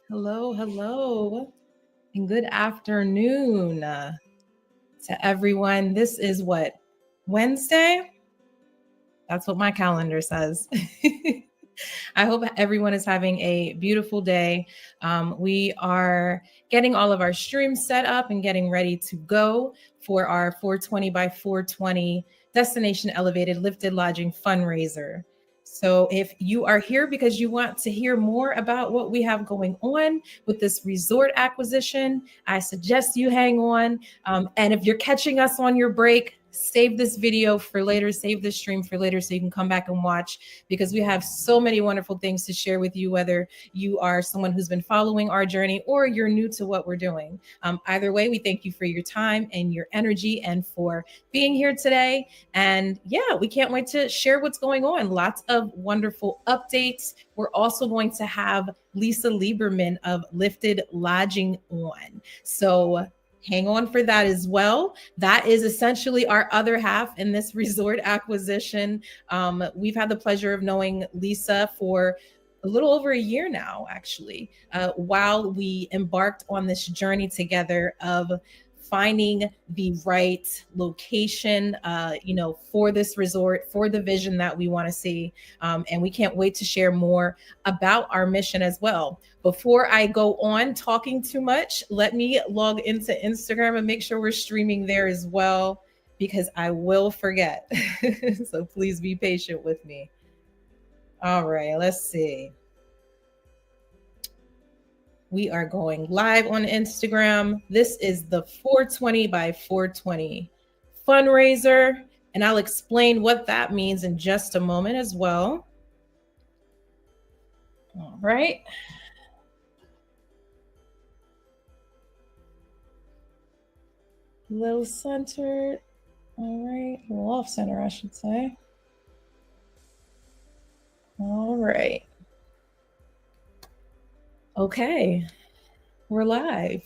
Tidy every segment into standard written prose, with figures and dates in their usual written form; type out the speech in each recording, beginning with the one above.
Hello, hello, and good afternoon to everyone. This is what, Wednesday? That's what my calendar says. I hope everyone is having a beautiful day. We are getting all of our streams set up and getting ready to go for our 420 by 420 Destination Elevated Lifted Lodging fundraiser. So if you are here because you want to hear more about what we have going on with this resort acquisition, I suggest you hang on. And if you're catching us on your break, save this video for later, save this stream for later so you can come back and watch, because we have so many wonderful things to share with you, whether you are someone who's been following our journey or you're new to what we're doing. Either way, we thank you for your time and your energy and for being here today. And yeah, we can't wait to share what's going on. Lots of wonderful updates. We're also going to have Lisa Liberman of Lifted Lodging on. So hang on for that as well. That is essentially our other half in this resort acquisition. We've had the pleasure of knowing Lisa for a little over a year now, actually, while we embarked on this journey together of finding the right location, for this resort, for the vision that we want to see. And we can't wait to share more about our mission as well. Before I go on talking too much, let me log into Instagram and make sure we're streaming there as well, because I will forget. So please be patient with me. All right, let's see. We are going live on Instagram. This is the 420 by 420 fundraiser, and I'll explain what that means in just a moment as well. All right. Low centered. All right. Well, off center, I should say. All right. Okay, we're live.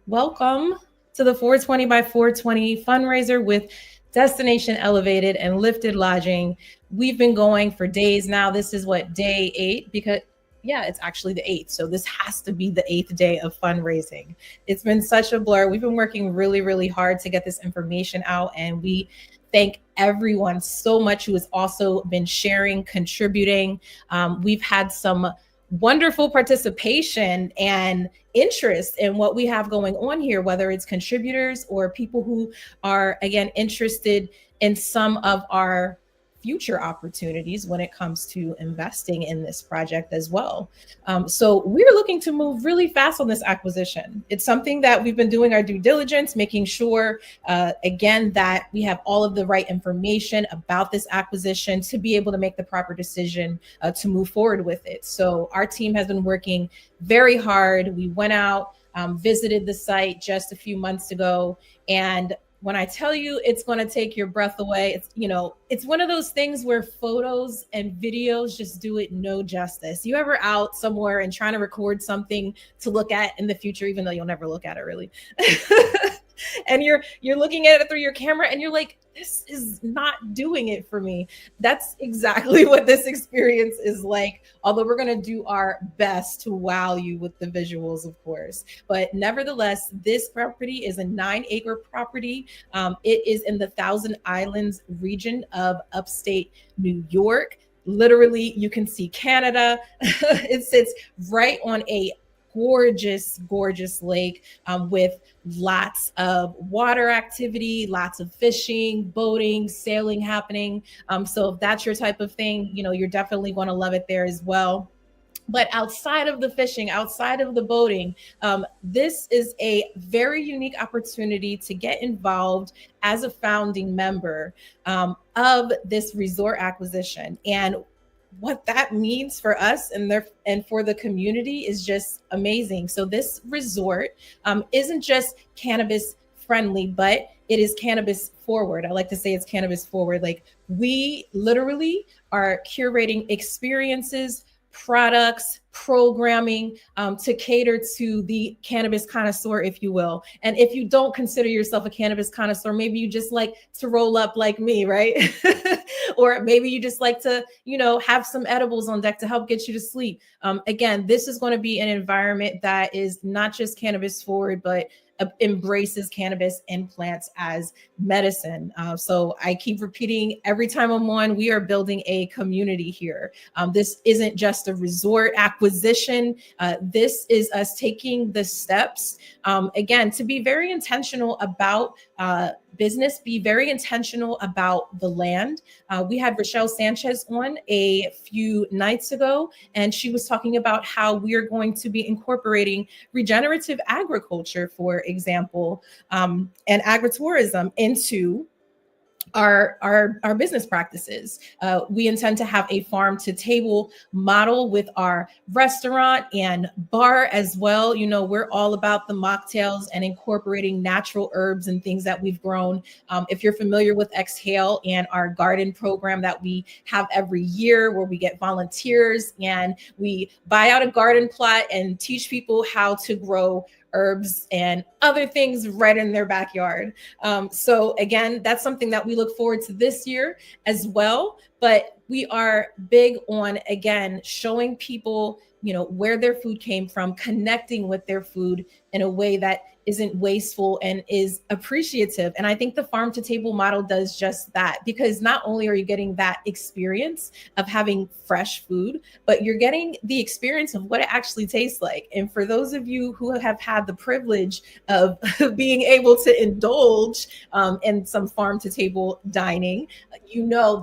Welcome to the 420 by 420 fundraiser with Destination Elevated and Lifted Lodging. We've been going for days now. This is what, day 8? Because yeah, it's actually the 8th. So this has to be the 8th day of fundraising. It's been such a blur. We've been working really, really hard to get this information out, and we thank everyone so much who has also been sharing, contributing. We've had some wonderful participation and interest in what we have going on here, whether it's contributors or people who are, again, interested in some of our future opportunities when it comes to investing in this project as well. So we're looking to move really fast on this acquisition. It's something that we've been doing our due diligence, making sure, again, that we have all of the right information about this acquisition to be able to make the proper decision to move forward with it. So our team has been working very hard. We went out, visited the site just a few months ago, and when I tell you it's going to take your breath away, it's one of those things where photos and videos just do it no justice. You ever out somewhere and trying to record something to look at in the future, even though you'll never look at it really, and you're looking at it through your camera and you're like, this is not doing it for me. That's exactly what this experience is like. Although we're going to do our best to wow you with the visuals, of course. But nevertheless, this property is a 9-acre property. It is in the Thousand Islands region of upstate New York. Literally, you can see Canada. It sits right on a gorgeous lake with lots of water activity, lots of fishing, boating, sailing happening. So if that's your type of thing, you're definitely going to love it there as well. But outside of the fishing, outside of the boating, this is a very unique opportunity to get involved as a founding member of this resort acquisition. And what that means for us and for the community is just amazing. So this resort isn't just cannabis friendly, but it is cannabis forward. I like to say it's cannabis forward. Like, we literally are curating experiences, products, programming to cater to the cannabis connoisseur, if you will. And if you don't consider yourself a cannabis connoisseur, maybe you just like to roll up like me, right? or maybe you just like to, have some edibles on deck to help get you to sleep. Again, this is going to be an environment that is not just cannabis forward, but embraces cannabis and plants as medicine. So I keep repeating every time I'm on, we are building a community here. This isn't just a resort acquisition. This is us taking the steps, again, to be very intentional about business, be very intentional about the land. We had Rochelle Sanchez on a few nights ago, and she was talking about how we are going to be incorporating regenerative agriculture, for example, and agritourism into our business practices. We intend to have a farm to table model with our restaurant and bar as well. We're all about the mocktails and incorporating natural herbs and things that we've grown. If you're familiar with Exhale and our garden program that we have every year, where we get volunteers and we buy out a garden plot and teach people how to grow herbs and other things right in their backyard. So again, that's something that we look forward to this year as well. But we are big on, again, showing people, where their food came from, connecting with their food in a way that isn't wasteful and is appreciative. And I think the farm to table model does just that, because not only are you getting that experience of having fresh food, but you're getting the experience of what it actually tastes like. And for those of you who have had the privilege of being able to indulge in some farm to table dining,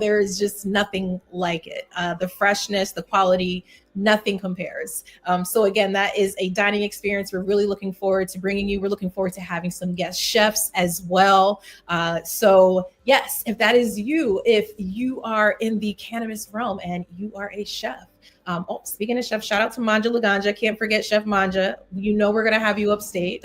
there is just nothing like it. The freshness, the quality, nothing compares. So again, that is a dining experience we're really looking forward to bringing you. We're looking forward to having some guest chefs as well. So yes, if that is you, if you are in the cannabis realm and you are a chef. Speaking of chef, shout out to Manja Laganja. Can't forget Chef Manja. We're going to have you upstate,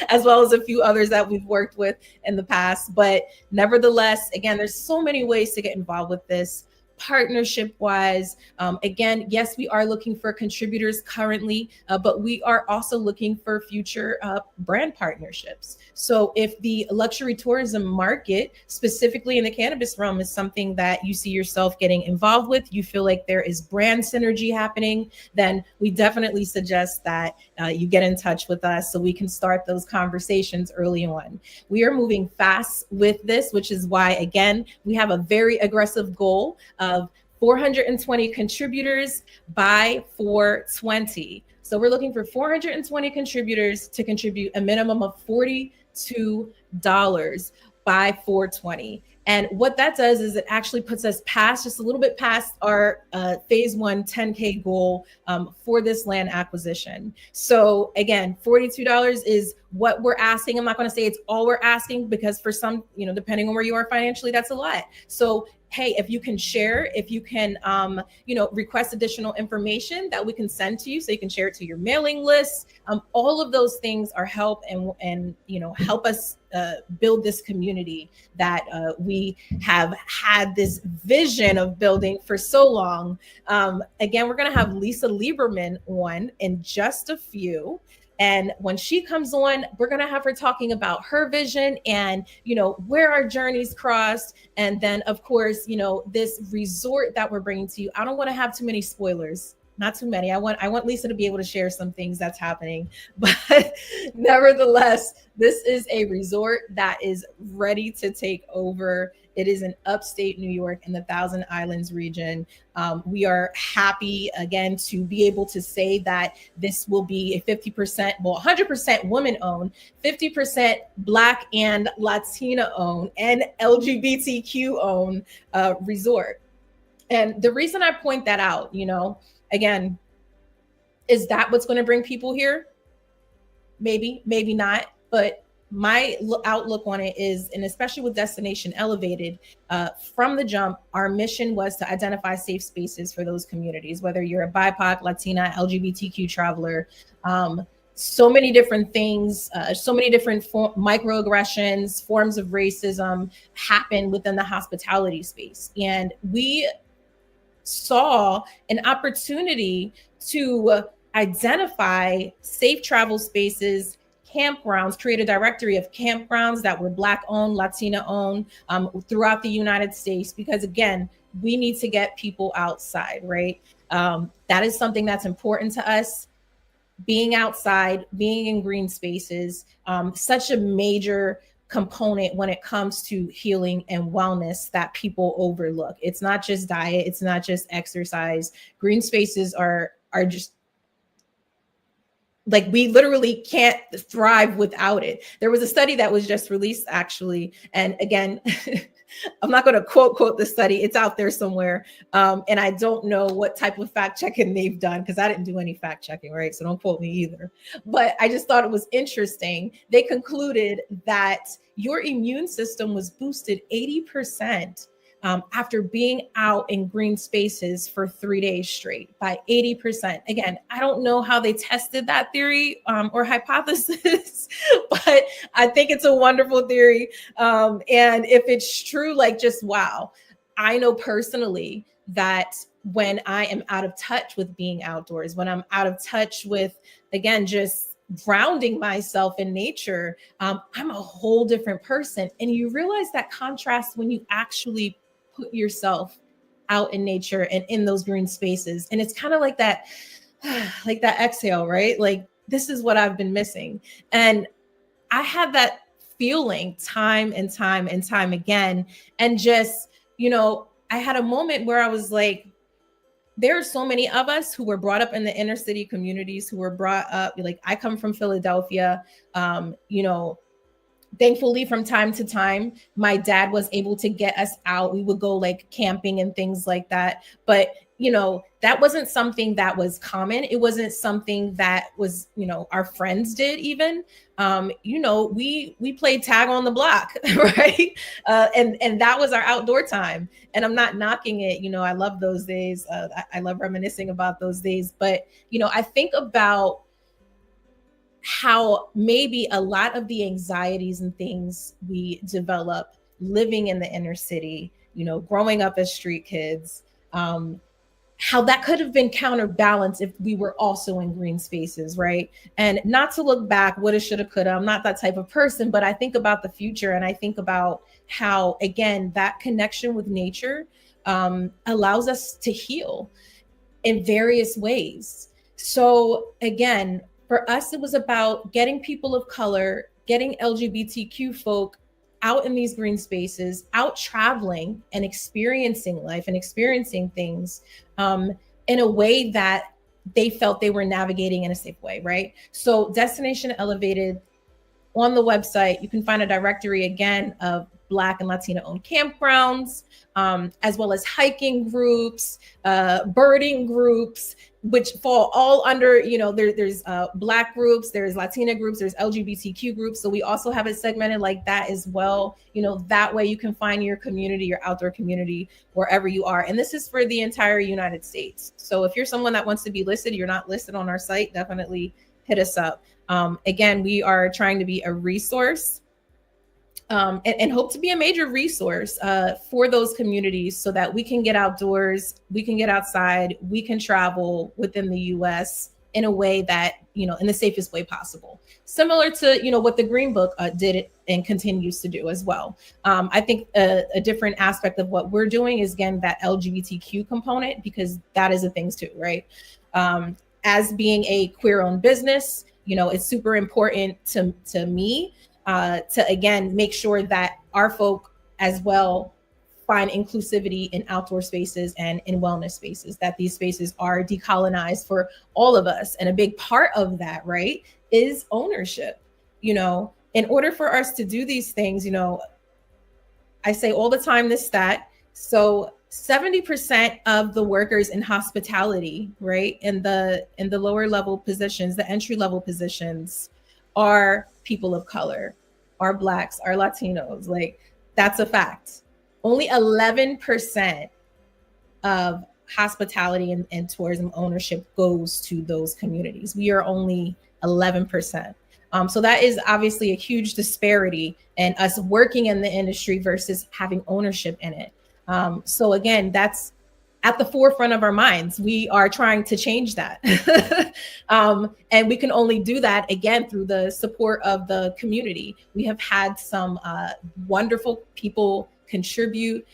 as well as a few others that we've worked with in the past. But nevertheless, again, there's so many ways to get involved with this. Partnership wise, again, yes, we are looking for contributors currently, but we are also looking for future brand partnerships. So if the luxury tourism market, specifically in the cannabis realm, is something that you see yourself getting involved with, you feel like there is brand synergy happening, then we definitely suggest that you get in touch with us so we can start those conversations early on. We are moving fast with this, which is why, again, we have a very aggressive goal of 420 contributors by 420. So we're looking for 420 contributors to contribute a minimum of $42 by 420. And what that does is it actually puts us just a little bit past our phase 1 10K goal for this land acquisition. So again, $42 is what we're asking. I'm not going to say it's all we're asking, because for some, depending on where you are financially, that's a lot. So hey, if you can share, if you can, request additional information that we can send to you, so you can share it to your mailing list. All of those things are help and help us build this community that we have had this vision of building for so long. Again, we're going to have Lisa Liberman on in just a few. And when she comes on, we're going to have her talking about her vision and, where our journeys crossed. And then, of course, this resort that we're bringing to you. I don't want to have too many spoilers, not too many. I want Lisa to be able to share some things that's happening. But nevertheless, this is a resort that is ready to take over. It is in upstate New York in the Thousand Islands region. We are happy, again, to be able to say that this will be a 100% woman-owned, 50% Black and Latina-owned, and LGBTQ-owned resort. And the reason I point that out, again, is that what's going to bring people here? Maybe, maybe not. But my outlook on it is, and especially with Destination Elevated, from the jump, our mission was to identify safe spaces for those communities, whether you're a BIPOC, Latina, LGBTQ traveler, so many different things, so many different microaggressions, forms of racism happen within the hospitality space. And we saw an opportunity to identify safe travel spaces, campgrounds, create a directory of campgrounds that were Black owned, Latina owned throughout the United States, because again, we need to get people outside, right? That is something that's important to us. Being outside, being in green spaces, such a major component when it comes to healing and wellness that people overlook. It's not just diet, it's not just exercise. Green spaces are just like, we literally can't thrive without it. There was a study that was just released, actually, and again, I'm not going to quote the study. It's out there somewhere. And I don't know what type of fact checking they've done, because I didn't do any fact checking, right? So don't quote me either. But I just thought it was interesting. They concluded that your immune system was boosted 80% after being out in green spaces for 3 days straight, by 80%. Again, I don't know how they tested that theory or hypothesis, but I think it's a wonderful theory. And if it's true, like, just wow. I know personally that when I am out of touch with being outdoors, when I'm out of touch with, again, just grounding myself in nature, I'm a whole different person. And you realize that contrast when you actually put yourself out in nature and in those green spaces. And it's kind of like that exhale, right? Like, this is what I've been missing. And I had that feeling time and time and time again. And just, I had a moment where I was like, there are so many of us who were brought up in the inner city communities, who were brought up, like, I come from Philadelphia, thankfully, from time to time, my dad was able to get us out. We would go like camping and things like that. But, that wasn't something that was common. It wasn't something that was, our friends did even. We played tag on the block, right? And that was our outdoor time. And I'm not knocking it. I love those days. I love reminiscing about those days. But, I think about how maybe a lot of the anxieties and things we develop living in the inner city, growing up as street kids, how that could have been counterbalanced if we were also in green spaces, right? And not to look back, woulda, shoulda, coulda. I'm not that type of person, but I think about the future, and I think about how, again, that connection with nature allows us to heal in various ways. So again, for us, it was about getting people of color, getting LGBTQ folk out in these green spaces, out traveling and experiencing life and experiencing things in a way that they felt they were navigating in a safe way, right? So Destination Elevated, on the website, you can find a directory, again, of Black and Latina owned campgrounds, as well as hiking groups, birding groups, which fall all under, there's Black groups, there's Latina groups, there's LGBTQ groups. So we also have it segmented like that as well. That way you can find your community, your outdoor community, wherever you are. And this is for the entire United States. So if you're someone that wants to be listed, you're not listed on our site, definitely hit us up. Again, we are trying to be a resource and hope to be a major resource for those communities, so that we can get outdoors, we can get outside, we can travel within the US in a way that, in the safest way possible. Similar to, what the Green Book did and continues to do as well. I think a different aspect of what we're doing is, again, that LGBTQ component, because that is a thing too, right? As being a queer-owned business, it's super important to me to, again, make sure that our folk as well find inclusivity in outdoor spaces and in wellness spaces, that these spaces are decolonized for all of us. And a big part of that, right, is ownership. In order for us to do these things, I say all the time this stat. So 70% of the workers in hospitality, right, in the lower level positions, the entry level positions, are people of color, are Blacks, are Latinos. Like, that's a fact. Only 11% of hospitality and tourism ownership goes to those communities. We are only 11%. So that is obviously a huge disparity in us working in the industry versus having ownership in it. So again, that's at the forefront of our minds. We are trying to change that. And we can only do that, again, through the support of the community. We have had some wonderful people contribute.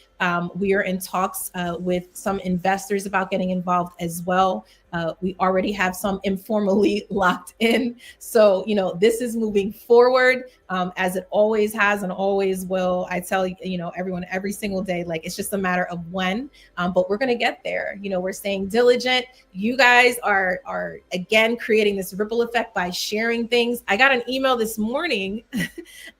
We are in talks with some investors about getting involved as well. We already have some informally locked in. So, this is moving forward as it always has and always will. I tell everyone every single day, like, it's just a matter of when, but we're going to get there. We're staying diligent. You guys are again creating this ripple effect by sharing things. I got an email this morning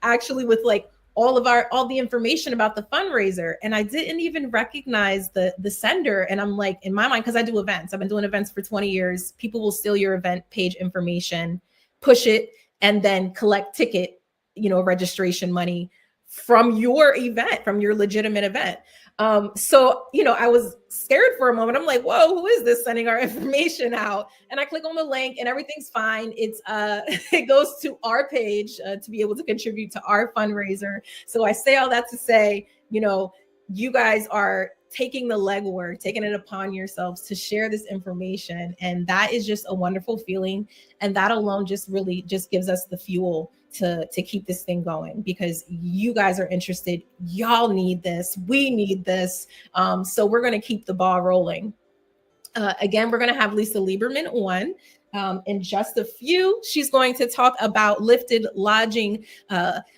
actually with like all the information about the fundraiser, and I didn't even recognize the sender. And I'm like, in my mind, because I do events, I've been doing events for 20 years. People will steal your event page information, push it, and then collect ticket, registration money from your event, from your legitimate event. So, I was scared for a moment. I'm like, whoa, who is this sending our information out? And I click on the link and everything's fine. It's it goes to our page to be able to contribute to our fundraiser. So I say all that to say, you guys are taking the legwork, taking it upon yourselves to share this information. And that is just a wonderful feeling. And that alone just really just gives us the fuel to keep this thing going, because you guys are interested. Y'all need this. We need this. So we're going to keep the ball rolling. Again, we're going to have Lisa Liberman on in just a few. She's going to talk about Lifted Lodging,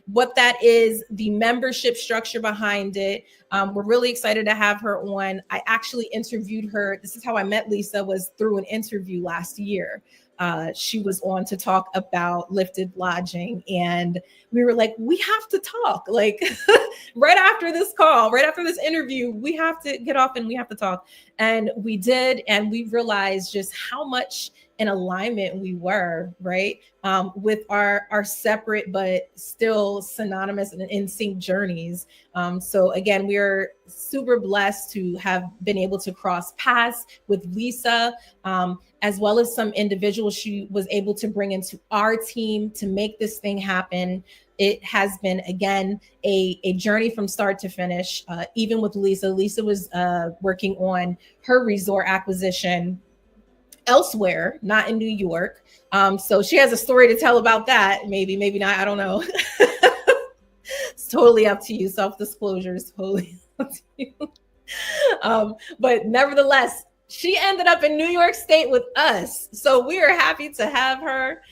what that is, the membership structure behind it. We're really excited to have her on. I actually interviewed her. This is how I met Lisa, was through an interview last year. She was on to talk about Lifted Lodging, and we were like, we have to talk, like right after this call, right after this interview, we have to get off and we have to talk. And we did, and we realized just how much in alignment we were, right? With our separate but still synonymous and in sync journeys. So again, we're super blessed to have been able to cross paths with Lisa, as well as some individuals she was able to bring into our team to make this thing happen. It has been, again, a journey from start to finish. Even with Lisa, Lisa was working on her resort acquisition elsewhere, not in New York. So she has a story to tell about that. Maybe not. I don't know. It's totally up to you. Self-disclosure is totally up to you. But nevertheless, she ended up in New York State with us. So we are happy to have her.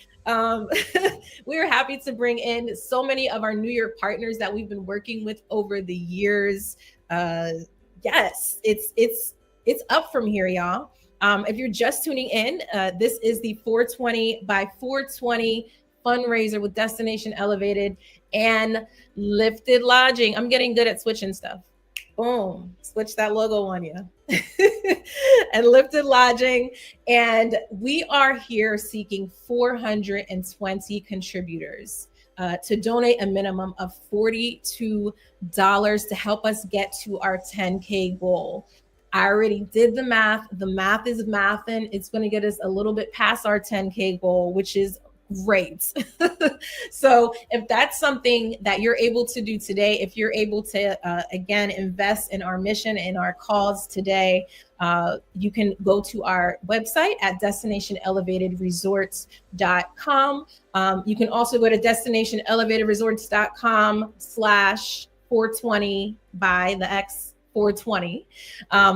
We are happy to bring in so many of our New York partners that we've been working with over the years. Yes, it's up from here, y'all. If you're just tuning in, this is the 420 by 420 fundraiser with Destination Elevated and Lifted Lodging. I'm getting good at switching stuff. Boom, switch that logo on you. And Lifted Lodging. And we are here seeking 420 contributors to donate a minimum of $42 to help us get to our 10K goal. I already did the math. The math is mathing. It's going to get us a little bit past our 10K goal, which is great. So if that's something that you're able to do today, if you're able to, again, invest in our mission and our cause today, you can go to our website at destinationelevatedresorts.com. You can also go to destinationelevatedresorts.com/420 by the X 420.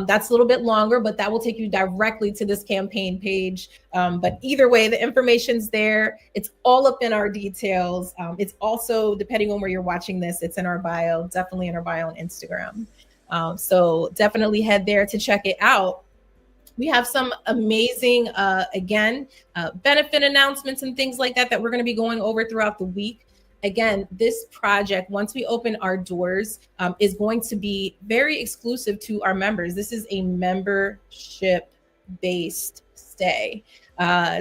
That's a little bit longer, but that will take you directly to this campaign page. But either way, the information's there. It's all up in our details. It's also, depending on where you're watching this, it's in our bio, definitely in our bio on Instagram. So definitely head there to check it out. We have some amazing, benefit announcements and things like that we're going to be going over throughout the week. Again, this project, once we open our doors, is going to be very exclusive to our members. This is a membership-based stay.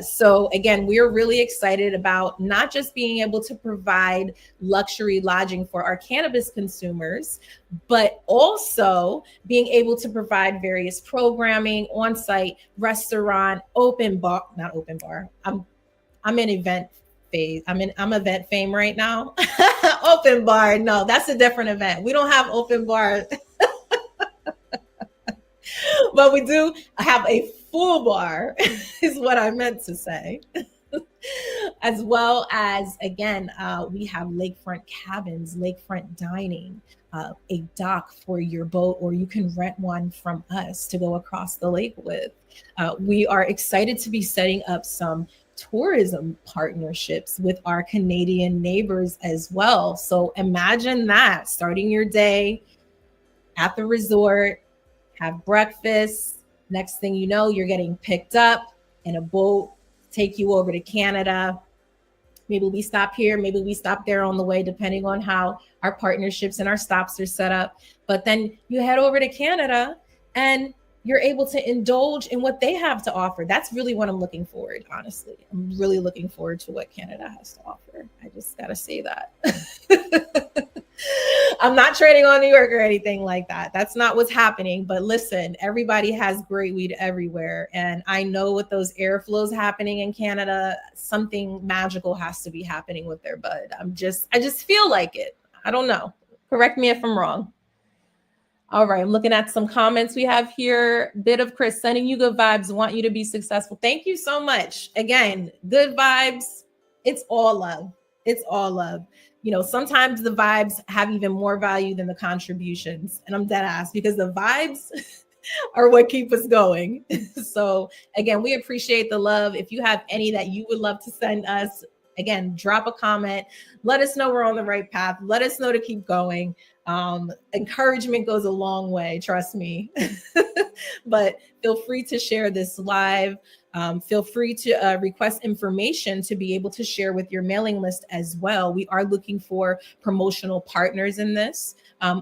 So again, we're really excited about not just being able to provide luxury lodging for our cannabis consumers, but also being able to provide various programming, on-site restaurant, not open bar. I'm in event phase. I'm event fame right now. Open bar. No, that's a different event. We don't have open bar. But we do have a full bar, is what I meant to say. As well as, again, we have lakefront cabins, lakefront dining, a dock for your boat, or you can rent one from us to go across the lake with. We are excited to be setting up some tourism partnerships with our Canadian neighbors as well. So imagine that, starting your day at the resort, have breakfast. Next thing you know, you're getting picked up in a boat, take you over to Canada. Maybe we stop here, maybe we stop there on the way, depending on how our partnerships and our stops are set up. But then you head over to Canada and you're able to indulge in what they have to offer. That's really what I'm looking forward, honestly. I'm really looking forward to what Canada has to offer. I just got to say that. I'm not trading on New York or anything like that. That's not what's happening. But listen, everybody has great weed everywhere. And I know with those airflows happening in Canada, something magical has to be happening with their bud. I just feel like it. I don't know. Correct me if I'm wrong. All right, I'm looking at some comments we have here. Bit of Chris, sending you good vibes, want you to be successful. Thank you so much. Again, good vibes. It's all love. It's all love. You know, sometimes the vibes have even more value than the contributions. And I'm dead ass, because the vibes are what keep us going. So again, we appreciate the love. If you have any that you would love to send us, again, drop a comment. Let us know we're on the right path. Let us know to keep going. Encouragement goes a long way, trust me. But feel free to share this live. Feel free to request information to be able to share with your mailing list as well. We are looking for promotional partners in this.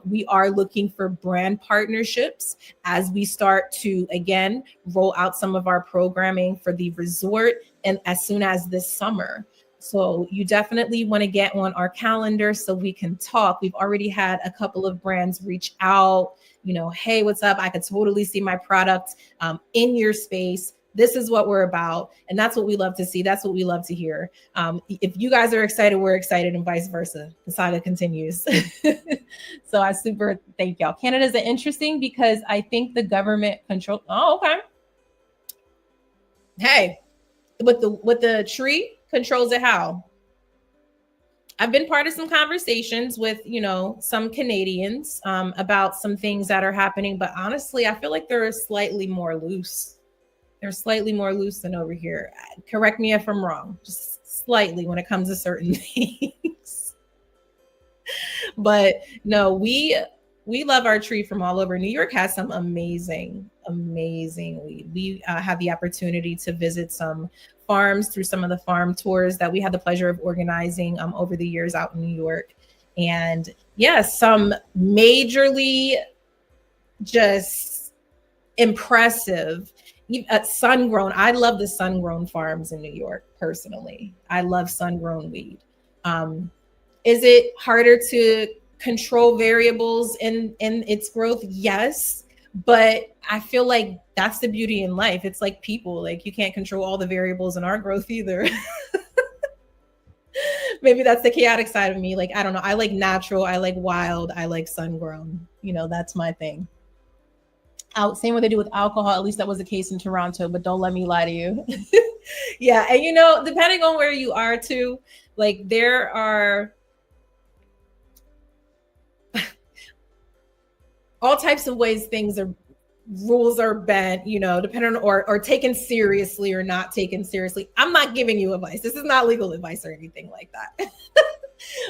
We are looking for brand partnerships as we start to, again, roll out some of our programming for the resort, and as soon as this summer. So you definitely want to get on our calendar so we can talk. We've already had a couple of brands reach out, you know, hey, what's up? I could totally see my product in your space. This is what we're about. And that's what we love to see. That's what we love to hear. If you guys are excited, we're excited, and vice versa. The saga continues. So I super thank y'all. Canada's interesting because I think the government control. Oh, okay. Hey, with the tree controls it how? I've been part of some conversations with, you know, some Canadians about some things that are happening, but honestly, I feel like they're slightly more loose. They're slightly more loose than over here. Correct me if I'm wrong, just slightly when it comes to certain things. But no, we love our tree from all over. New York has some amazing weed. We have the opportunity to visit some farms through some of the farm tours that we had the pleasure of organizing over the years out in New York. And yes, some majorly just impressive sun-grown. I love the sun-grown farms in New York personally. I love sun-grown weed. Is it harder to control variables in its growth? Yes. But I feel like that's the beauty in life. It's like people, like you can't control all the variables in our growth either. Maybe that's the chaotic side of me. Like, I don't know. I like natural. I like wild. I like sun grown. You know, that's my thing. Same what they do with alcohol. At least that was the case in Toronto, but don't let me lie to you. Yeah. And, you know, depending on where you are too, like there are all types of ways rules are bent, you know, depending on or taken seriously or not taken seriously. I'm not giving you advice. This is not legal advice or anything like that.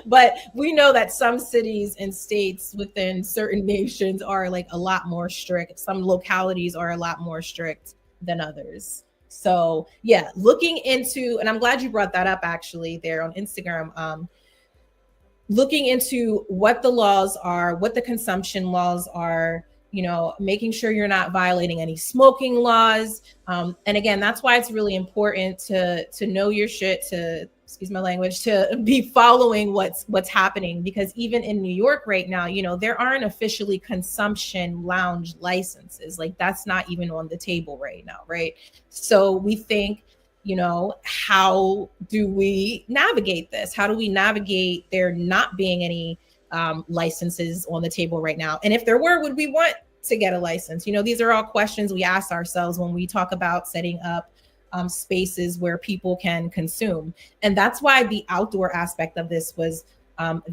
But we know that some cities and states within certain nations are like a lot more strict. Some localities are a lot more strict than others. So yeah, looking into, and I'm glad you brought that up actually there on Instagram, looking into what the laws are, what the consumption laws are, you know, making sure you're not violating any smoking laws. And again, that's why it's really important to know your shit, to, excuse my language, to be following what's happening. Because even in New York right now, you know, there aren't officially consumption lounge licenses. Like that's not even on the table right now, right? So we think, you know, how do we navigate this? How do we navigate there not being any licenses on the table right now? And if there were, would we want to get a license? These are all questions we ask ourselves when we talk about setting up spaces where people can consume. And that's why the outdoor aspect of this was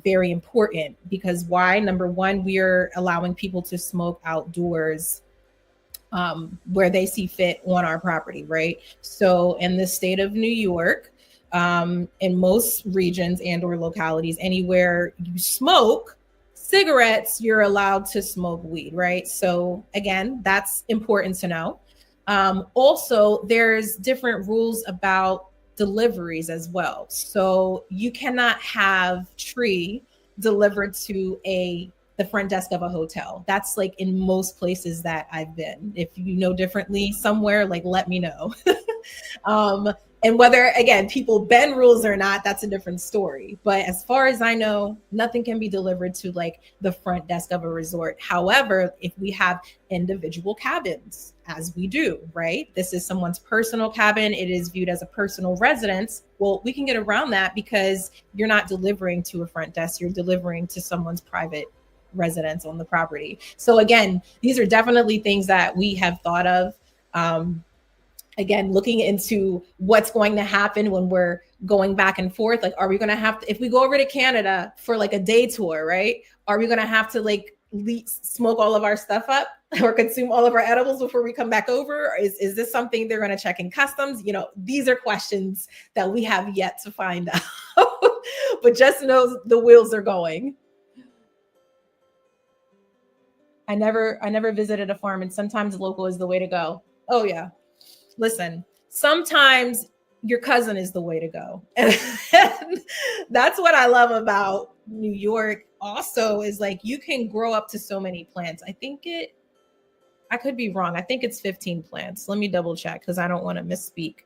very important, because why? Number one, we're allowing people to smoke outdoors where they see fit on our property, right? So in the state of New York, in most regions and or localities, anywhere you smoke cigarettes, you're allowed to smoke weed, right? So again, that's important to know. Also, there's different rules about deliveries as well. So you cannot have tree delivered to the front desk of a hotel. That's like in most places that I've been. If you know differently somewhere, like let me know. And whether, again, people bend rules or not, that's a different story. But as far as I know, nothing can be delivered to like the front desk of a resort. However, if we have individual cabins, as we do, right? This is someone's personal cabin. It is viewed as a personal residence. Well, we can get around that because you're not delivering to a front desk. You're delivering to someone's private residence on the property. So again, these are definitely things that we have thought of. Again, looking into what's going to happen when we're going back and forth. Like, are we going to have to, if we go over to Canada for like a day tour, right? Are we going to have to like smoke all of our stuff up or consume all of our edibles before we come back over? Is this something they're going to check in customs? These are questions that we have yet to find out, but just know the wheels are going. I never visited a farm, and sometimes local is the way to go. Oh yeah. Listen, sometimes your cousin is the way to go. And that's what I love about New York also, is like you can grow up to so many plants. I could be wrong. I think it's 15 plants. Let me double check because I don't want to misspeak.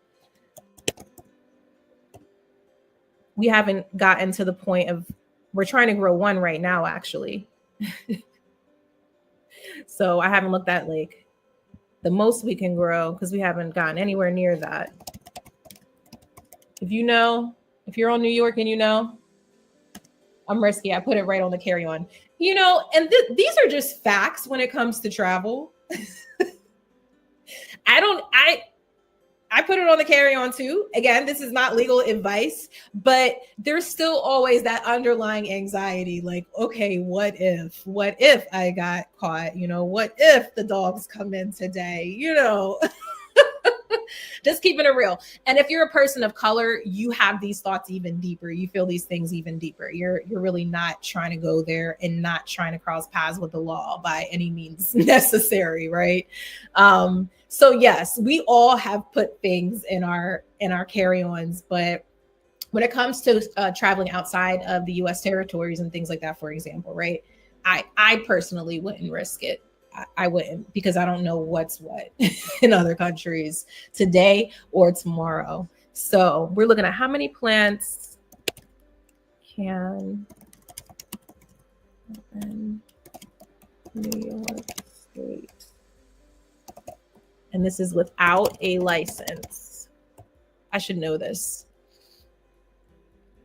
We haven't gotten to the point of, we're trying to grow one right now, actually. So I haven't looked at like the most we can grow, because we haven't gotten anywhere near that. If you're on New York and I'm risky. I put it right on the carry-on. And these are just facts when it comes to travel. I put it on the carry-on too. Again, this is not legal advice, but there's still always that underlying anxiety. Like, okay, what if I got caught? What if the dogs come in today? Just keeping it real. And if you're a person of color, you have these thoughts even deeper. You feel these things even deeper. You're really not trying to go there and not trying to cross paths with the law by any means necessary, right? So yes, we all have put things in our carry-ons, but when it comes to traveling outside of the U.S. territories and things like that, for example, right? I personally wouldn't risk it. I wouldn't, because I don't know what's what in other countries today or tomorrow. So we're looking at how many plants can in New York State. And this is without a license. I should know this.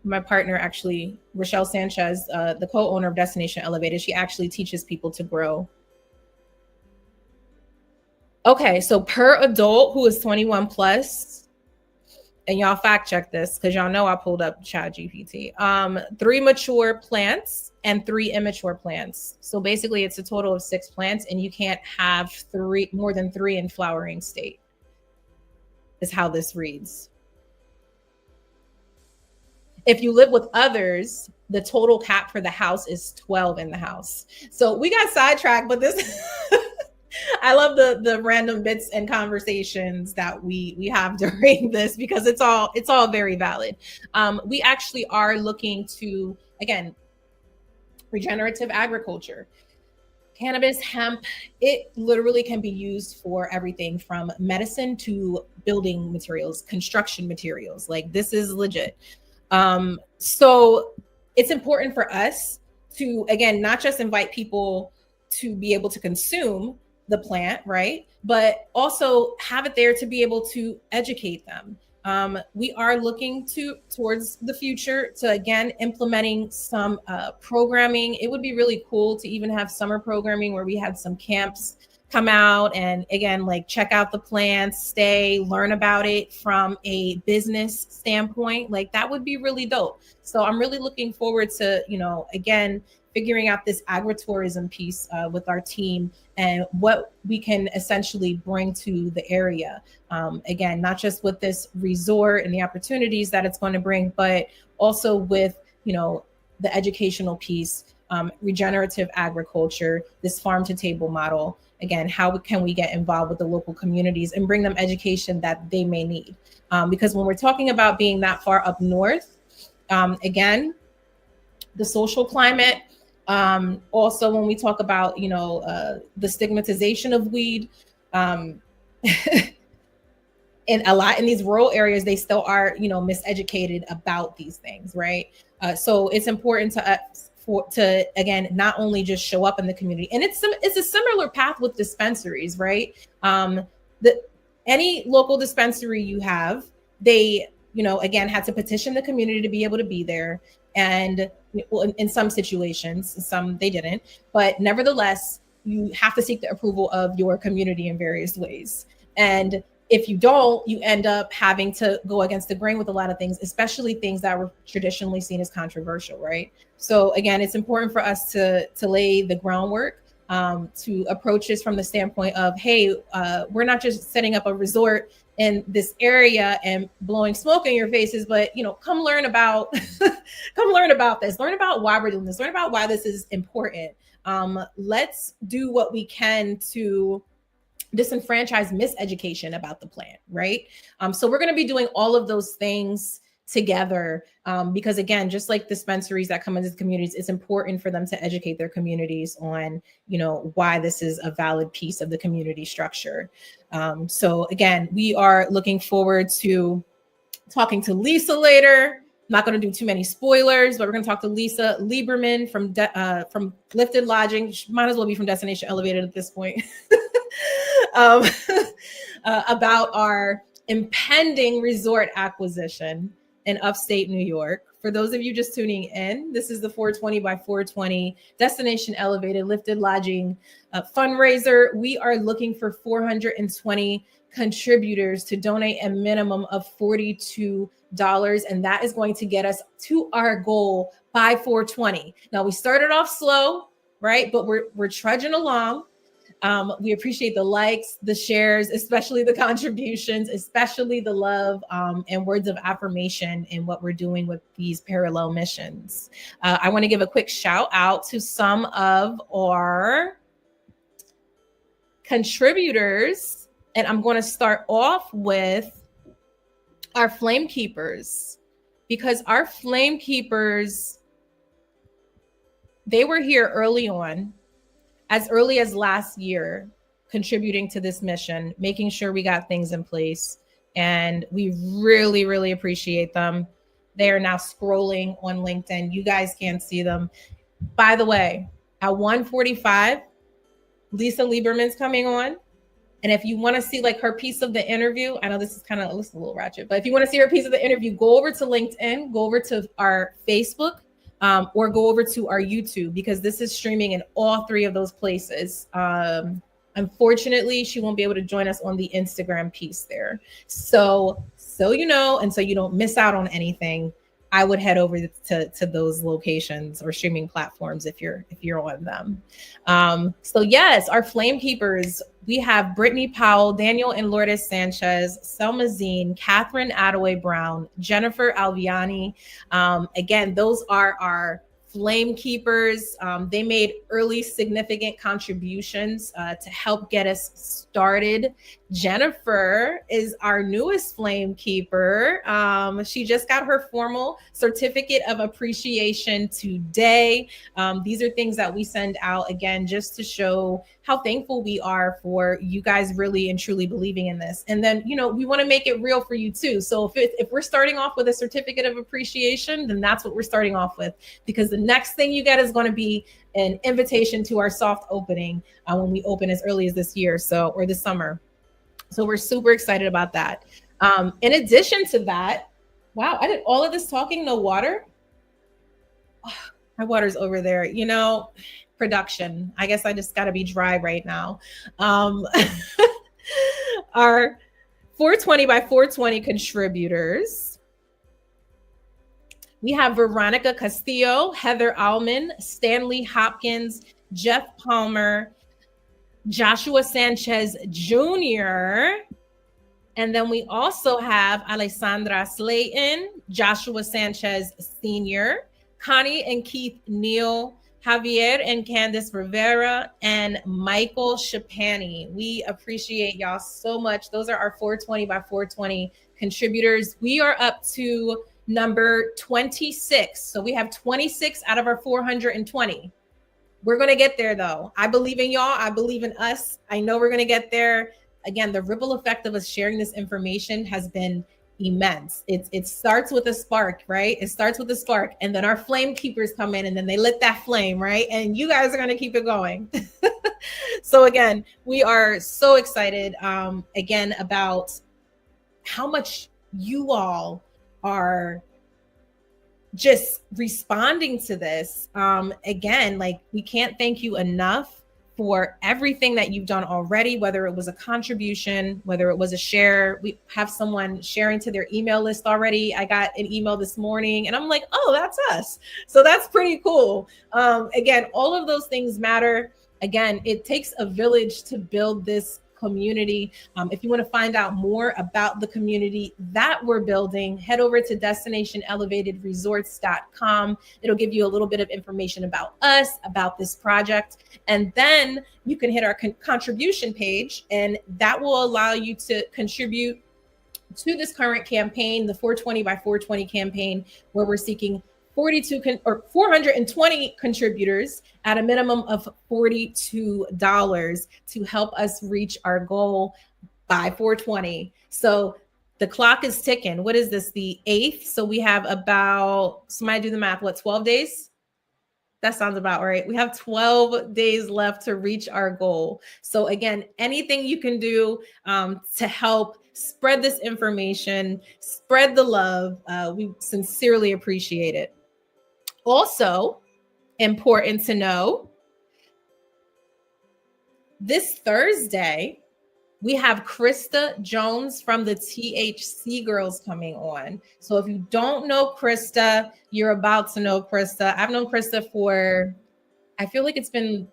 My partner, actually, Rochelle Sanchez, the co-owner of Destination Elevated, she actually teaches people to grow. Okay, so per adult who is 21 plus, and y'all fact check this because y'all know I pulled up ChatGPT. 3 mature plants and 3 immature plants. So basically it's a total of 6 plants, and you can't have more than 3 in flowering state, is how this reads. If you live with others, the total cap for the house is 12 in the house. So we got sidetracked, but this I love the random bits and conversations that we have during this, because it's all very valid. We actually are looking to, again, regenerative agriculture. Cannabis, hemp, it literally can be used for everything from medicine to building materials, construction materials. Like, this is legit. So it's important for us to, again, not just invite people to be able to consume the plant, right? But also have it there to be able to educate them. We are looking towards the future to, again, implementing some programming. It would be really cool to even have summer programming where we had some camps come out and, again, like check out the plants, stay, learn about it from a business standpoint. Like that would be really dope. So I'm really looking forward to, again, figuring out this agritourism piece with our team and what we can essentially bring to the area. Again, not just with this resort and the opportunities that it's going to bring, but also with, the educational piece, regenerative agriculture, this farm to table model. Again, how can we get involved with the local communities and bring them education that they may need? Because when we're talking about being that far up north, again, the social climate, also when we talk about, the stigmatization of weed, and a lot in these rural areas, they still are, miseducated about these things, right? So it's important to us to again not only just show up in the community, and it's a similar path with dispensaries, right? Any local dispensary you have, they again had to petition the community to be able to be there, and in some situations, some they didn't, but nevertheless you have to seek the approval of your community in various ways. And if you don't, you end up having to go against the grain with a lot of things, especially things that were traditionally seen as controversial, right? So again, it's important for us to lay the groundwork, to approach this from the standpoint of, hey, we're not just setting up a resort in this area and blowing smoke in your faces, but come learn about come learn about this, learn about why we're doing this, learn about why this is important. Let's do what we can to disenfranchise miseducation about the plant, right? So we're going to be doing all of those things together, because again, just like dispensaries that come into the communities, it's important for them to educate their communities on, why this is a valid piece of the community structure. So again, we are looking forward to talking to Lisa later. Not going to do too many spoilers, but we're going to talk to Lisa Liberman from Lifted Lodging. She might as well be from Destination Elevated at this point. About our impending resort acquisition in upstate New York. For those of you just tuning in, this is the 420 by 420 Destination Elevated Lifted Lodging fundraiser. We are looking for 420 contributors to donate a minimum of $42, and that is going to get us to our goal by 420. Now we started off slow, right? But we're trudging along. We appreciate the likes, the shares, especially the contributions, especially the love, and words of affirmation in what we're doing with these parallel missions. I want to give a quick shout out to some of our contributors, and I'm going to start off with our flame keepers, because our flame keepers, they were here early on, as early as last year, contributing to this mission, making sure we got things in place. And we really, really appreciate them. They are now scrolling on LinkedIn. You guys can't see them. By the way, at 1:45, Lisa Lieberman's coming on. And if you want to see like her piece of the interview, I know this is kind of a little ratchet, but if you want to see her piece of the interview, go over to LinkedIn, go over to our Facebook, or go over to our YouTube, because this is streaming in all three of those places. Unfortunately, she won't be able to join us on the Instagram piece there. So and so you don't miss out on anything, I would head over to those locations or streaming platforms if you're on them. So yes, our flame keepers, we have Brittany Powell, Daniel and Lourdes Sanchez, Selma Zine, Catherine Attaway Brown, Jennifer Alviani. Again, those are our flame keepers. They made early significant contributions to help get us started. Jennifer is our newest flame keeper. She just got her formal certificate of appreciation today. These are things that we send out, again, just to show how thankful we are for you guys really and truly believing in this. And then, we want to make it real for you too. So if we're starting off with a certificate of appreciation, then that's what we're starting off with, because the next thing you get is going to be an invitation to our soft opening when we open as early as this year, or this summer. So we're super excited about that. In addition to that, wow, I did all of this talking, no water. Oh, my water's over there. Production. I guess I just got to be dry right now. Our 420 by 420 contributors. We have Veronica Castillo, Heather Allman, Stanley Hopkins, Jeff Palmer, Joshua Sanchez Jr., and then we also have Alessandra Slayton, Joshua Sanchez Sr., Connie and Keith Neal, Javier and Candice Rivera, and Michael Shapani. We appreciate y'all so much. Those are our 420 by 420 contributors. We are up to number 26. So we have 26 out of our 420. We're going to get there, though. I believe in y'all. I believe in us. I know we're going to get there. Again, the ripple effect of us sharing this information has been immense. It starts with a spark, right? It starts with a spark, and then our flame keepers come in, and then they lit that flame, right? And you guys are going to keep it going. So again, we are so excited, again, about how much you all are just responding to this. Again, like, we can't thank you enough for everything that you've done already, whether it was a contribution, whether it was a share. We have someone sharing to their email list already. I got an email this morning and I'm like, oh, that's us. So that's pretty cool. Again, all of those things matter. Again, it takes a village to build this community. If you want to find out more about the community that we're building, head over to destinationelevatedresorts.com. It'll give you a little bit of information about us, about this project, and then you can hit our contribution page, and that will allow you to contribute to this current campaign, the 420 by 420 campaign, where we're seeking 420 contributors at a minimum of $42 to help us reach our goal by 420. So the clock is ticking. What is this? The 8th. So we have about, somebody do the math, 12 days? That sounds about right. We have 12 days left to reach our goal. So again, anything you can do to help spread this information, spread the love, we sincerely appreciate it. Also, important to know, this Thursday, we have Krista Jones from the THC Girls coming on. So if you don't know Krista, you're about to know Krista. I've known Krista for, I feel like it's been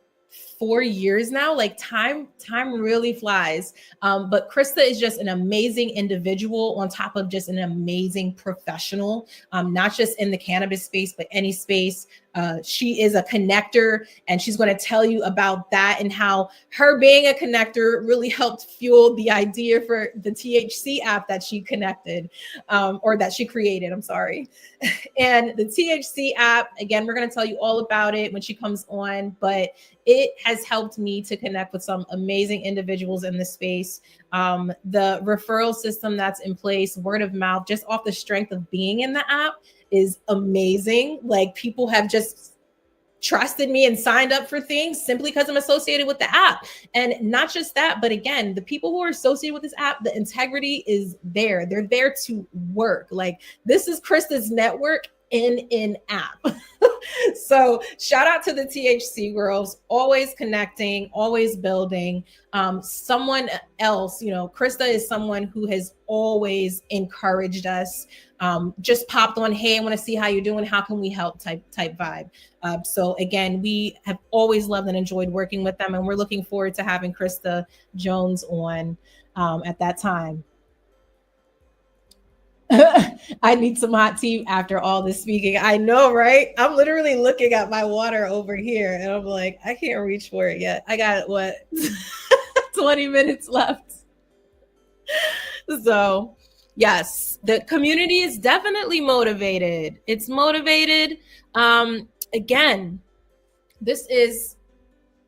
4 years now. Like time really flies. But Krista is just an amazing individual on top of just an amazing professional, not just in the cannabis space, but any space. She is a connector, and she's going to tell you about that and how her being a connector really helped fuel the idea for the THC app that she connected, or that she created. I'm sorry. And the THC app, again, we're going to tell you all about it when she comes on, but it has helped me to connect with some amazing individuals in the space. The referral system that's in place, word of mouth, just off the strength of being in the app, is amazing. Like, people have just trusted me and signed up for things simply because I'm associated with the app. And not just that, but again, the people who are associated with this app, the integrity is there. They're there to work. Like, this is Krista's network in app. So shout out to the THC girls, always connecting, always building. Someone else, Krista is someone who has always encouraged us. Just popped on, hey, I want to see how you're doing. How can we help type vibe. So again, we have always loved and enjoyed working with them, and we're looking forward to having Krista Jones on at that time. I need some hot tea after all this speaking. I know, right? I'm literally looking at my water over here and I'm like, I can't reach for it yet. I got 20 minutes left. So yes, the community is definitely motivated. It's motivated. Again, this is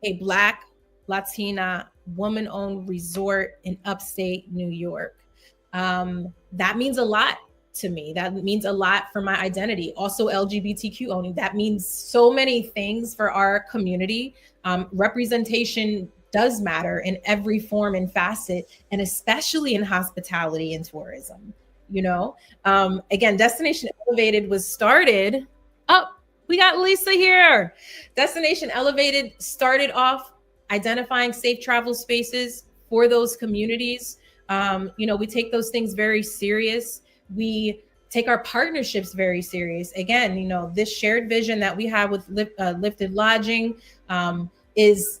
a Black, Latina, woman-owned resort in upstate New York. That means a lot to me. That means a lot for my identity. Also LGBTQ owning. That means so many things for our community. Representation does matter in every form and facet, and especially in hospitality and tourism. Again, Destination Elevated was started up. We got Lisa here. Destination Elevated started off identifying safe travel spaces for those communities. We take those things very serious. We take our partnerships very serious. Again, this shared vision that we have with Lifted Lodging is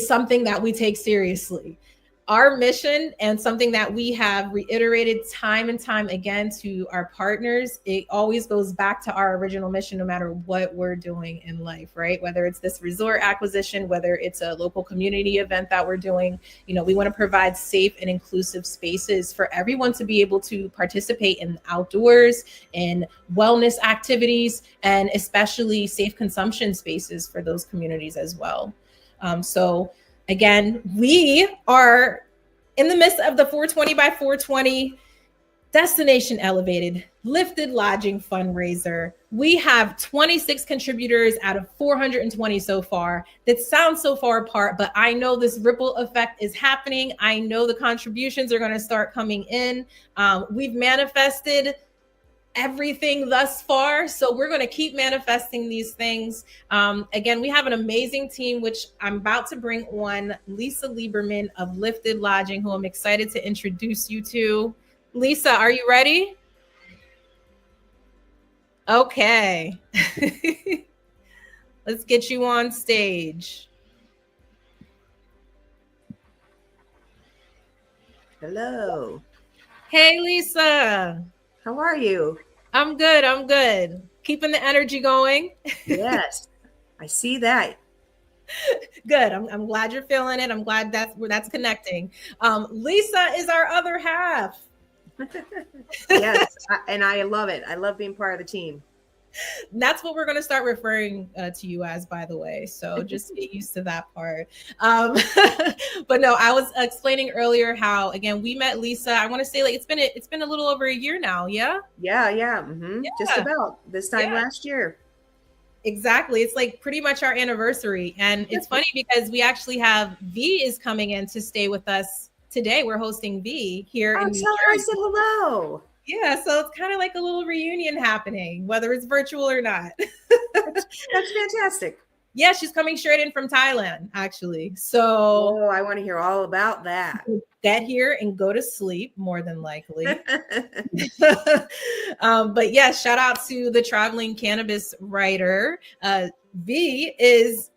something that we take seriously. Our mission, and something that we have reiterated time and time again to our partners, it always goes back to our original mission, no matter what we're doing in life, right? Whether it's this resort acquisition, whether it's a local community event that we're doing, we want to provide safe and inclusive spaces for everyone to be able to participate in outdoors, in wellness activities, and especially safe consumption spaces for those communities as well. So again, we are in the midst of the 420 by 420 Destination Elevated Lifted Lodging fundraiser. We have 26 contributors out of 420 so far. That sounds so far apart, but I know this ripple effect is happening. I know the contributions are going to start coming in. We've manifested everything thus far, so we're going to keep manifesting these things. Again, we have an amazing team, which I'm about to bring on Lisa Liberman of Lifted Lodging, who I'm excited to introduce you to. Lisa, are you ready? Okay. Let's get you on stage. Hello. Hey, Lisa. How are you? I'm good. Keeping the energy going. Yes, I see that. Good. I'm glad you're feeling it. I'm glad that's connecting. Lisa is our other half. Yes, and I love it. I love being part of the team. That's what we're going to start referring to you as, by the way. So just get used to that part. But no, I was explaining earlier how, again, we met Lisa. I want to say it's been a little over a year now. Yeah. Yeah. Mm-hmm. Yeah. Just about this time last year. Exactly. It's like pretty much our anniversary. And it's funny because we actually have V is coming in to stay with us today. We're hosting V here in New Jersey. I said hello. Yeah, so it's kind of like a little reunion happening, whether it's virtual or not. That's fantastic. Yeah, she's coming straight in from Thailand, actually. So I want to hear all about that. Get here and go to sleep, more than likely. But yeah, shout out to the traveling cannabis writer. V is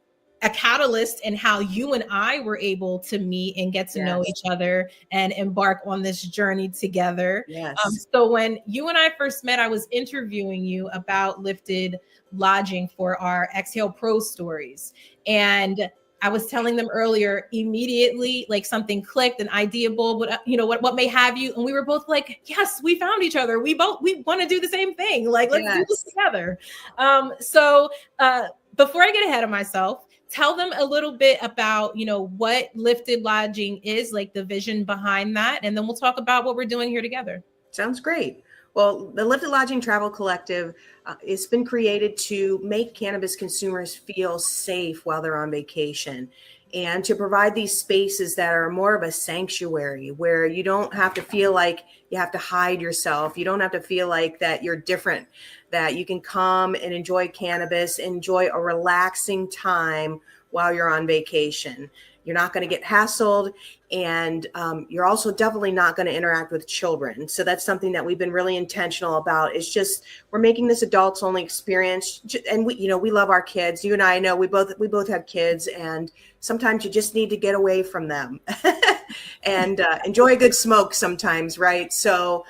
a catalyst in how you and I were able to meet and get to know each other and embark on this journey together. Yes. So when you and I first met, I was interviewing you about Lifted Lodging for our Exhale Pro stories. And I was telling them earlier, immediately, like something clicked, an idea bulb, what may have you. And we were both like, yes, we found each other. We want to do the same thing. Like, let's do this together. So before I get ahead of myself, tell them a little bit about, what Lifted Lodging is, like the vision behind that. And then we'll talk about what we're doing here together. Sounds great. Well, the Lifted Lodging Travel Collective, it's been created to make cannabis consumers feel safe while they're on vacation, and to provide these spaces that are more of a sanctuary where you don't have to feel like you have to hide yourself. You don't have to feel like that you're different, that you can come and enjoy cannabis, enjoy a relaxing time while you're on vacation. You're not going to get hassled, and you're also definitely not going to interact with children. So that's something that we've been really intentional about. It's just, we're making this adults only experience. And we love our kids. You and I know we both have kids, and sometimes you just need to get away from them and enjoy a good smoke sometimes. Right. So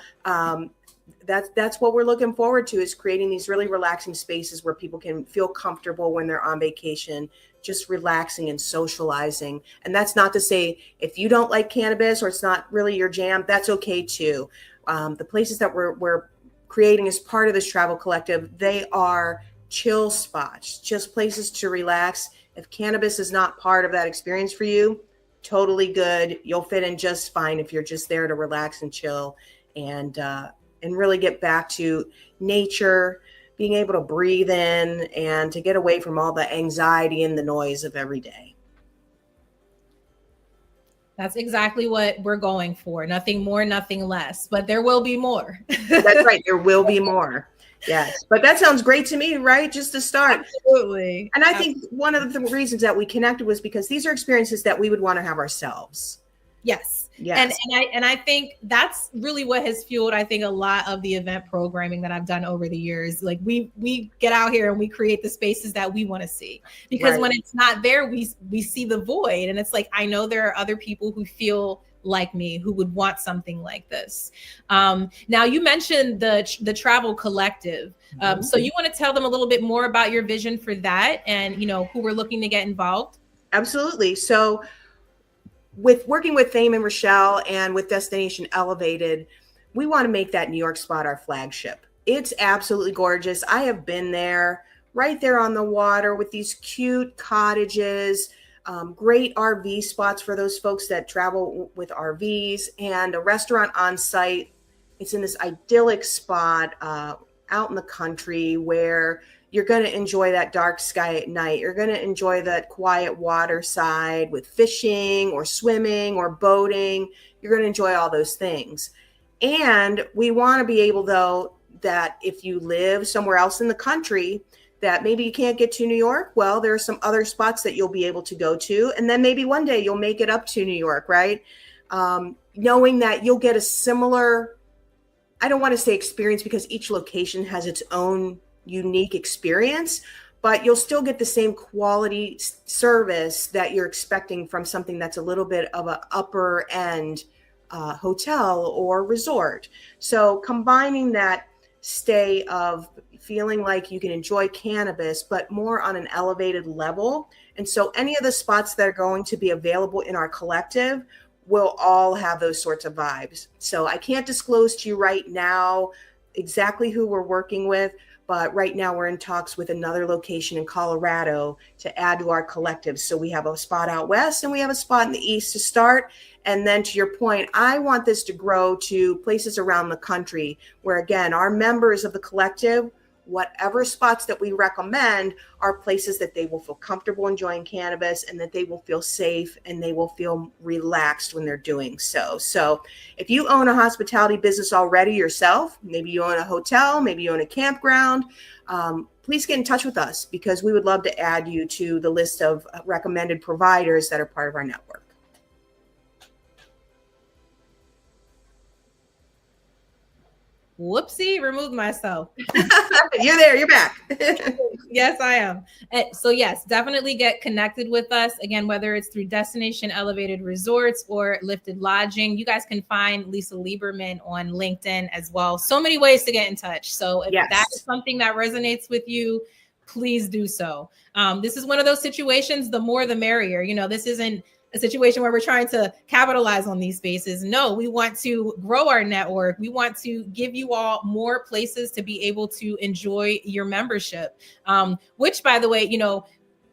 that's what we're looking forward to, is creating these really relaxing spaces where people can feel comfortable when they're on vacation, just relaxing and socializing. And that's not to say if you don't like cannabis or it's not really your jam, that's okay too. The places that we're creating as part of this travel collective, they are chill spots, just places to relax. If cannabis is not part of that experience for you, totally good. You'll fit in just fine if you're just there to relax and chill and really get back to nature, being able to breathe in and to get away from all the anxiety and the noise of every day. That's exactly what we're going for. Nothing more, nothing less, but there will be more. That's right. There will be more. Yes. But that sounds great to me, right? Just to start. Absolutely. And I think one of the reasons that we connected was because these are experiences that we would want to have ourselves. Yes. Yes. And I think that's really what has fueled, I think, a lot of the event programming that I've done over the years. Like we get out here and we create the spaces that we want to see, because Right. when it's not there, we see the void. And it's like, I know there are other people who feel like me who would want something like this. Now you mentioned the travel collective. So you want to tell them a little bit more about your vision for that, and, you know, who we're looking to get involved? Absolutely. So with working with Fame and Rochelle and with Destination Elevated, we want to make that New York spot our flagship. It's absolutely gorgeous. I have been there, right there on the water with these cute cottages, great RV spots for those folks that travel with RVs, and a restaurant on site. It's in this idyllic spot out in the country where you're going to enjoy that dark sky at night. You're going to enjoy that quiet water side with fishing or swimming or boating. You're going to enjoy all those things. And we want to be able, though, that if you live somewhere else in the country that maybe you can't get to New York, well, there are some other spots that you'll be able to go to. And then maybe one day you'll make it up to New York, right? Knowing that you'll get a similar, I don't want to say experience, because each location has its own unique experience, but you'll still get the same quality service that you're expecting from something that's a little bit of an upper end hotel or resort. So combining that stay of feeling like you can enjoy cannabis, but more on an elevated level. And so any of the spots that are going to be available in our collective will all have those sorts of vibes. So I can't disclose to you right now exactly who we're working with, but right now we're in talks with another location in Colorado to add to our collective. So we have a spot out west and we have a spot in the east to start. And then to your point, I want this to grow to places around the country where, again, our members of the collective, whatever spots that we recommend, are places that they will feel comfortable enjoying cannabis and that they will feel safe and they will feel relaxed when they're doing so. So if you own a hospitality business already yourself, maybe you own a hotel, maybe you own a campground, please get in touch with us, because we would love to add you to the list of recommended providers that are part of our network. Whoopsie, removed myself. You're there, you're back. Yes, I am. So yes, definitely get connected with us. Again, whether it's through Destination Elevated Resorts or Lifted Lodging, you guys can find Lisa Lieberman on LinkedIn as well. So many ways to get in touch. So if that is something that resonates with you, please do so. This is one of those situations, the more the merrier. You know, this isn't a situation where we're trying to capitalize on these spaces. No, we want to grow our network. We want to give you all more places to be able to enjoy your membership, which, by the way, you know,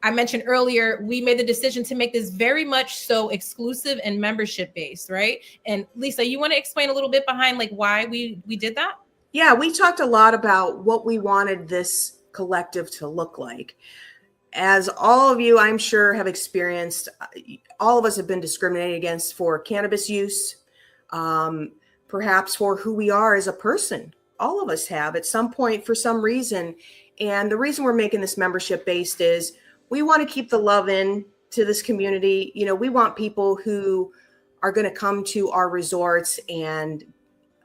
I mentioned earlier, we made the decision to make this very much so exclusive and membership based, right? And Lisa, you want to explain a little bit behind like why we did that? Yeah, we talked a lot about what we wanted this collective to look like. As all of you, I'm sure, have experienced, all of us have been discriminated against for cannabis use, perhaps for who we are as a person. All of us have at some point for some reason. And the reason we're making this membership based is we want to keep the love in to this community. You know, we want people who are going to come to our resorts and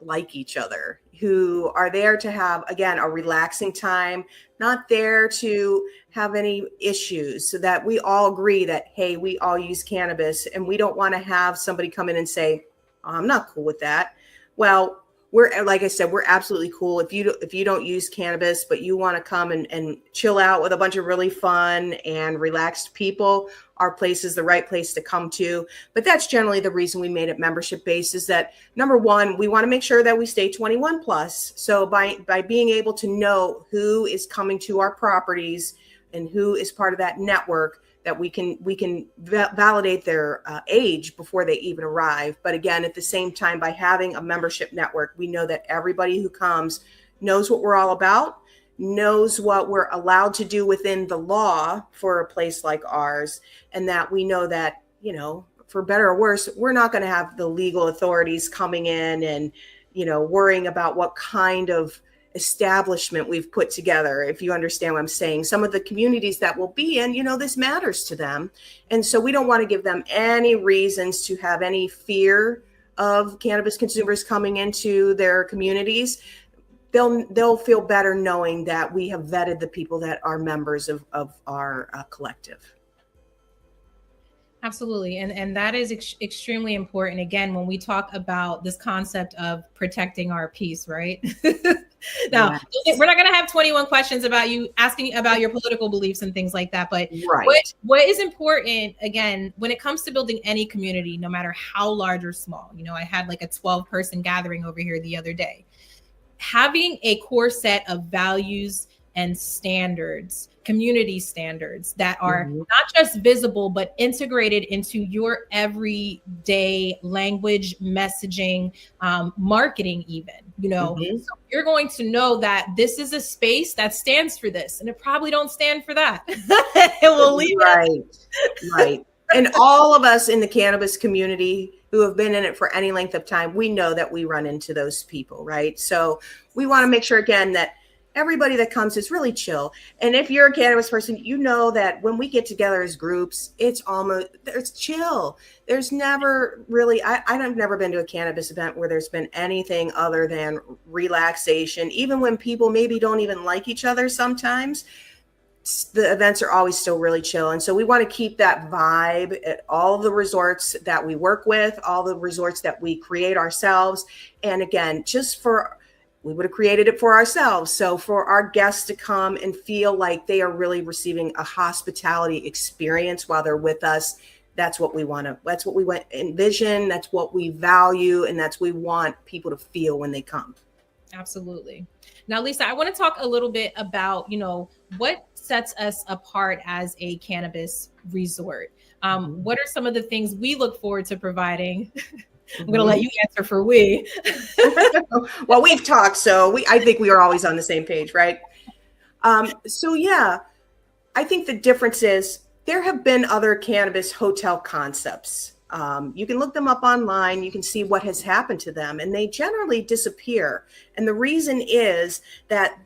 like each other, who are there to have, again, a relaxing time, not there to have any issues, so that we all agree that, hey, we all use cannabis, and we don't want to have somebody come in and say, oh, I'm not cool with that. Well, we're, like I said, we're absolutely cool. If you don't use cannabis, but you want to come and chill out with a bunch of really fun and relaxed people, our place is the right place to come to. But that's generally the reason we made it membership based, is that, number one, we want to make sure that we stay 21 plus. So by being able to know who is coming to our properties and who is part of that network, that we can validate their age before they even arrive. But again, at the same time, by having a membership network, we know that everybody who comes knows what we're all about, knows what we're allowed to do within the law for a place like ours, and that we know that, you know, for better or worse, we're not going to have the legal authorities coming in and, worrying about what kind of establishment we've put together. If you understand what I'm saying, some of the communities that we'll be in, this matters to them. And so we don't want to give them any reasons to have any fear of cannabis consumers coming into their communities. They'll feel better knowing that we have vetted the people that are members of our collective. Absolutely. And that is extremely important. Again, when we talk about this concept of protecting our peace, right? Now, yes. We're not going to have 21 questions about you asking about your political beliefs and things like that. But right. What is important, again, when it comes to building any community, no matter how large or small, I had like a 12-person gathering over here the other day. Having a core set of values and standards, community standards that are not just visible, but integrated into your everyday language, messaging, marketing even, So you're going to know that this is a space that stands for this, and it probably don't stand for that. It will leave Right. And all of us in the cannabis community who have been in it for any length of time, we know that we run into those people, right? So we want to make sure, again, that everybody that comes is really chill. And if you're a cannabis person, you know that when we get together as groups, it's chill. There's never really, I've never been to a cannabis event where there's been anything other than relaxation. Even when people maybe don't even like each other sometimes, the events are always still really chill. And so we want to keep that vibe at all of the resorts that we work with, all the resorts that we create ourselves. And again, we would have created it for ourselves. So for our guests to come and feel like they are really receiving a hospitality experience while they're with us, that's what we envision. That's what we value. And that's what we want people to feel when they come. Absolutely. Now, Lisa, I want to talk a little bit about, what sets us apart as a cannabis resort. What are some of the things we look forward to providing? I'm going to let you answer for we. Well, we've talked, so I think we are always on the same page, right? I think the difference is there have been other cannabis hotel concepts. You can look them up online. You can see what has happened to them, and they generally disappear. And the reason is that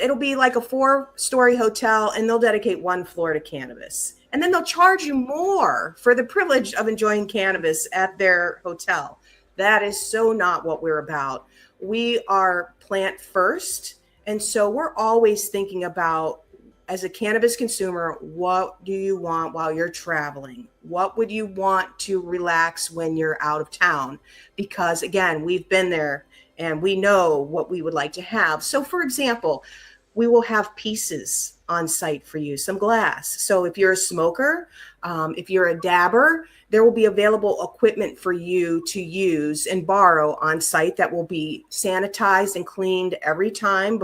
it'll be like a 4-story hotel, and they'll dedicate 1 floor to cannabis. And then they'll charge you more for the privilege of enjoying cannabis at their hotel. That is so not what we're about. We are plant first. And so we're always thinking about, as a cannabis consumer, what do you want while you're traveling? What would you want to relax when you're out of town? Because again, we've been there and we know what we would like to have. So for example, we will have pieces on site for you, some glass. So if you're a smoker, if you're a dabber, there will be available equipment for you to use and borrow on site that will be sanitized and cleaned every time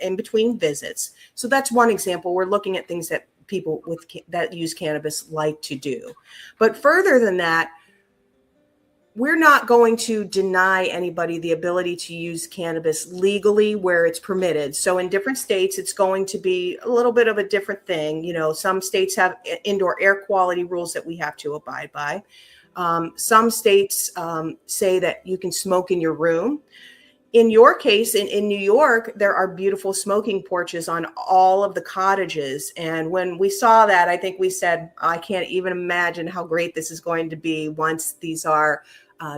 in between visits. So that's one example. We're looking at things that people that use cannabis like to do. But further than that, we're not going to deny anybody the ability to use cannabis legally where it's permitted. So in different states, it's going to be a little bit of a different thing. Some states have indoor air quality rules that we have to abide by. Some states say that you can smoke in your room. In your case, in New York, there are beautiful smoking porches on all of the cottages. And when we saw that, I think we said, I can't even imagine how great this is going to be once these are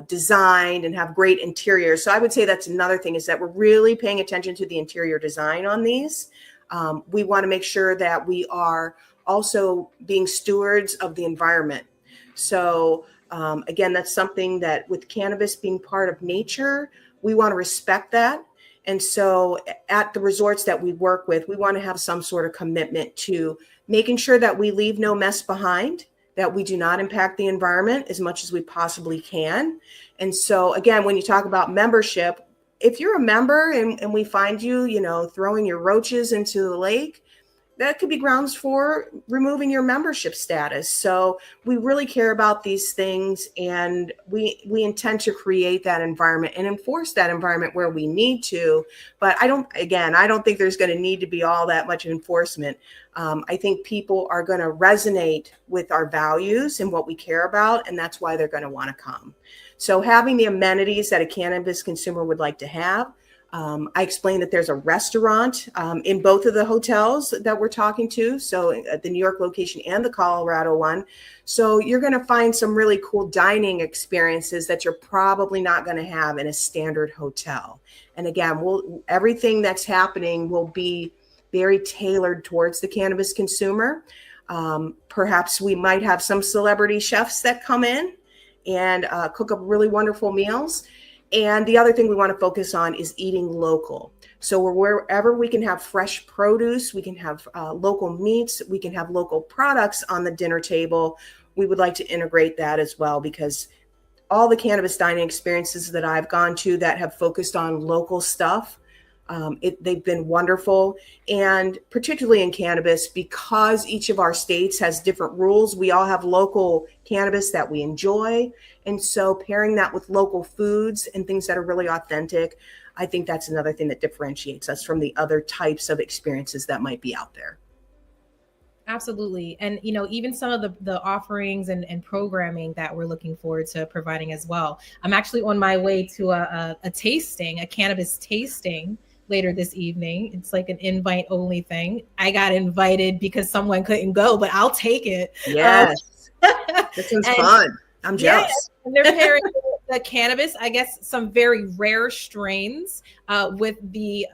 designed and have great interiors. So I would say that's another thing, is that we're really paying attention to the interior design on these. We want to make sure that we are also being stewards of the environment. So again, that's something that with cannabis being part of nature, we want to respect that. And so at the resorts that we work with, we want to have some sort of commitment to making sure that we leave no mess behind, that we do not impact the environment as much as we possibly can. And so again, when you talk about membership, if you're a member and we find you, throwing your roaches into the lake, that could be grounds for removing your membership status. So we really care about these things, and we intend to create that environment and enforce that environment where we need to. But I don't think there's going to need to be all that much enforcement. I think people are going to resonate with our values and what we care about, and that's why they're going to want to come. So having the amenities that a cannabis consumer would like to have. I explained that there's a restaurant in both of the hotels that we're talking to, so at the New York location and the Colorado one. So you're going to find some really cool dining experiences that you're probably not going to have in a standard hotel. And again, everything that's happening will be very tailored towards the cannabis consumer. Perhaps we might have some celebrity chefs that come in and cook up really wonderful meals. And the other thing we want to focus on is eating local. So wherever we can have fresh produce, we can have local meats, we can have local products on the dinner table. We would like to integrate that as well, because all the cannabis dining experiences that I've gone to that have focused on local stuff, they've been wonderful. And particularly in cannabis, because each of our states has different rules, we all have local cannabis that we enjoy. And so pairing that with local foods and things that are really authentic, I think that's another thing that differentiates us from the other types of experiences that might be out there. Absolutely. And, even some of the offerings and programming that we're looking forward to providing as well. I'm actually on my way to a cannabis tasting later this evening. It's like an invite only thing. I got invited because someone couldn't go, but I'll take it. Yes. This is fun. I'm jealous. Yeah, and they're pairing the cannabis, I guess, some very rare strains with the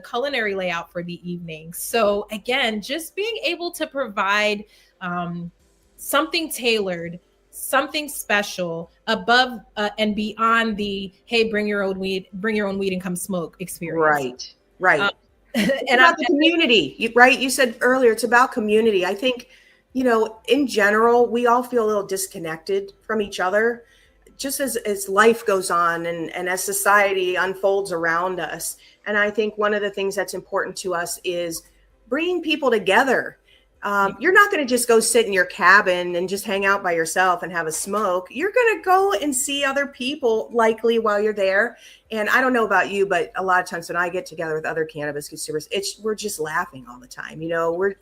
culinary layout for the evening. So again, just being able to provide something tailored, something special above and beyond the, hey, bring your own weed and come smoke experience. Right. And about the community, right? You said earlier, it's about community. I think, in general, we all feel a little disconnected from each other, just as life goes on and as society unfolds around us. And I think one of the things that's important to us is bringing people together. You're not going to just go sit in your cabin and just hang out by yourself and have a smoke. You're going to go and see other people likely while you're there. And I don't know about you, but a lot of times when I get together with other cannabis consumers, we're just laughing all the time. We're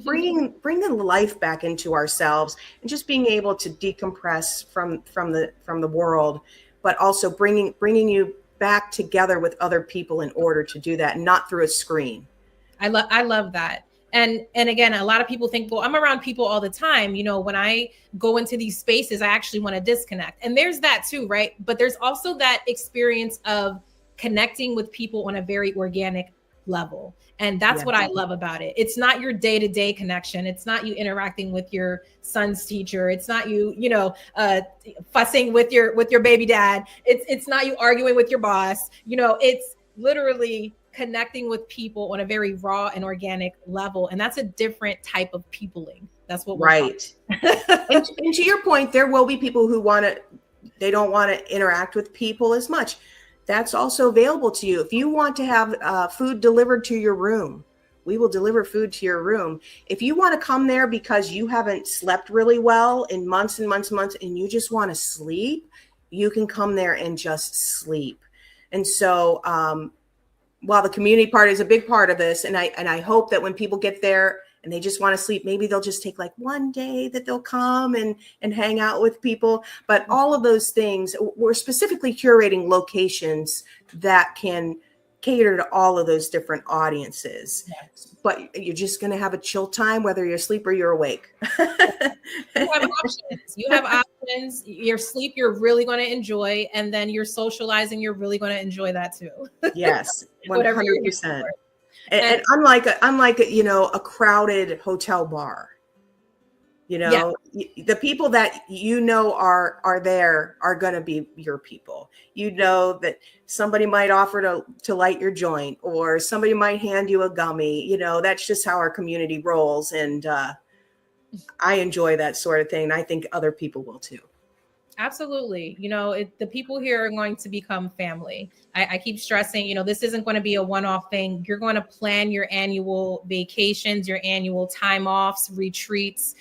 bringing the life back into ourselves and just being able to decompress from the world, but also bringing you back together with other people in order to do that, and not through a screen. I love that. And again, a lot of people think, well, I'm around people all the time. When I go into these spaces, I actually want to disconnect. And there's that too, right? But there's also that experience of connecting with people on a very organic level. And that's what I love about it. It's not your day-to-day connection. It's not you interacting with your son's teacher. It's not you, fussing with your baby dad. It's not you arguing with your boss. It's literally connecting with people on a very raw and organic level. And that's a different type of peopling. That's what we're right. and to your point, there will be people who they don't want to interact with people as much. That's also available to you. If you want to have food delivered to your room, we will deliver food to your room. If you want to come there because you haven't slept really well in months and months and months, and you just want to sleep, you can come there and just sleep. And so while the community part is a big part of this, and I hope that when people get there and they just want to sleep, maybe they'll just take like one day that they'll come and hang out with people. But all of those things, we're specifically curating locations that can cater to all of those different audiences. Yes. But you're just going to have a chill time, whether you're asleep or you're awake. You have options. Your sleep, you're really going to enjoy. And then your socializing, you're really going to enjoy that too. Yes, 100%. And unlike a crowded hotel bar, the people that are there are going to be your people. That somebody might offer to light your joint, or somebody might hand you a gummy. That's just how our community rolls. And I enjoy that sort of thing. And I think other people will too. Absolutely. The people here are going to become family. I keep stressing, this isn't going to be a one-off thing. You're going to plan your annual vacations, your annual time offs, retreats.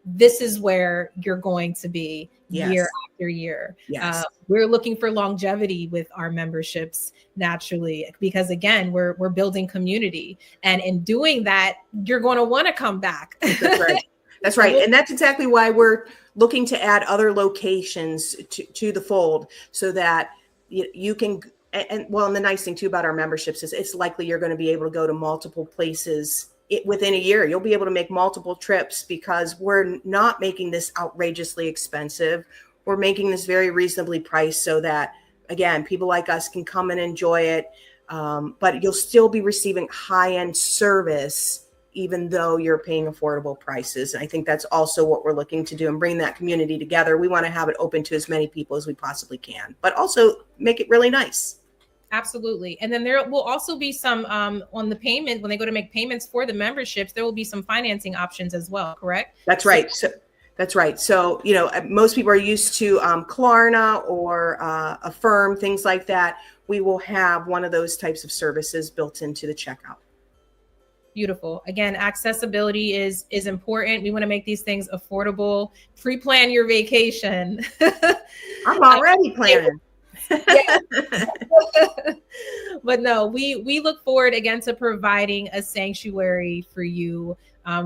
This is where you're going to be year Yes. after year. Yes. We're looking for longevity with our memberships naturally, because again, we're building community. And in doing that, you're going to want to come back. That's right. That's right. And that's exactly why we're looking to add other locations to the fold, so that you can, and the nice thing too about our memberships is it's likely you're going to be able to go to multiple places within a year. You'll be able to make multiple trips, because we're not making this outrageously expensive. We're making this very reasonably priced, so that, again, people like us can come and enjoy it. But you'll still be receiving high-end service, even though you're paying affordable prices. And I think that's also what we're looking to do, and bring that community together. We want to have it open to as many people as we possibly can, but also make it really nice. Absolutely. And then there will also be some on the payment, when they go to make payments for the memberships, there will be some financing options as well, correct? That's right. So that's right. So, most people are used to Klarna or Affirm, things like that. We will have one of those types of services built into the checkout. Beautiful. Again, accessibility is important. We want to make these things affordable. Pre-plan your vacation. I'm already planning. But no, we look forward again to providing a sanctuary for you,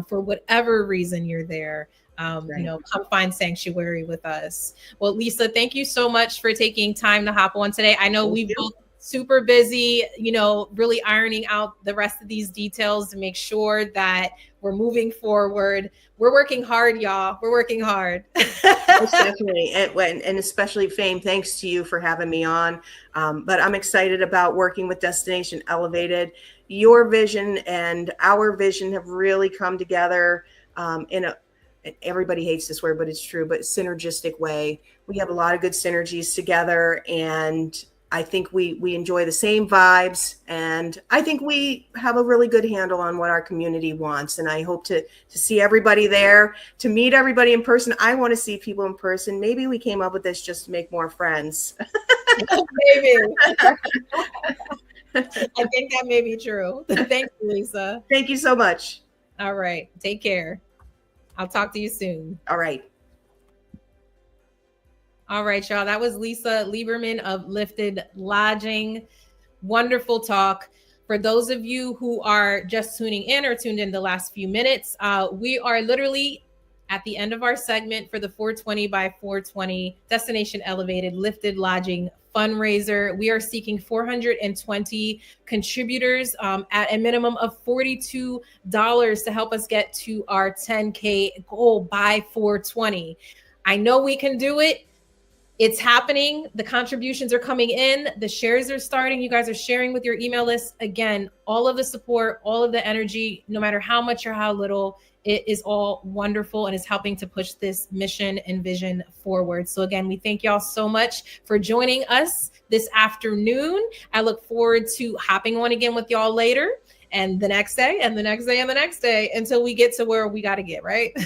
for whatever reason you're there. Right. Come find sanctuary with us. Well, Lisa, thank you so much for taking time to hop on today. I know we've both super busy, really ironing out the rest of these details to make sure that we're moving forward. We're working hard, y'all. We're working hard. Most definitely. And especially Fame, thanks to you for having me on. But I'm excited about working with Destination Elevated. Your vision and our vision have really come together everybody hates this word, but it's true, but synergistic way. We have a lot of good synergies together, and I think we enjoy the same vibes, and I think we have a really good handle on what our community wants. And I hope to see everybody there, to meet everybody in person. I want to see people in person. Maybe we came up with this just to make more friends. Maybe. I think that may be true. Thank you, Lisa. Thank you so much. All right. Take care. I'll talk to you soon. All right. All right, y'all. That was Lisa Liberman of Lifted Lodging. Wonderful talk. For those of you who are just tuning in or tuned in the last few minutes, we are literally at the end of our segment for the 420 by 420 Destination Elevated Lifted Lodging fundraiser. We are seeking 420 contributors at a minimum of $42 to help us get to our 10K goal by 420. I know we can do it. It's happening. The contributions are coming in. The shares are starting. You guys are sharing with your email list. Again, all of the support, all of the energy, no matter how much or how little, it is all wonderful and is helping to push this mission and vision forward. So again, we thank y'all so much for joining us this afternoon. I look forward to hopping on again with y'all later, and the next day, and the next day, and the next day, until we get to where we got to get, right?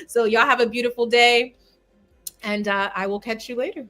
So y'all have a beautiful day, and I will catch you later.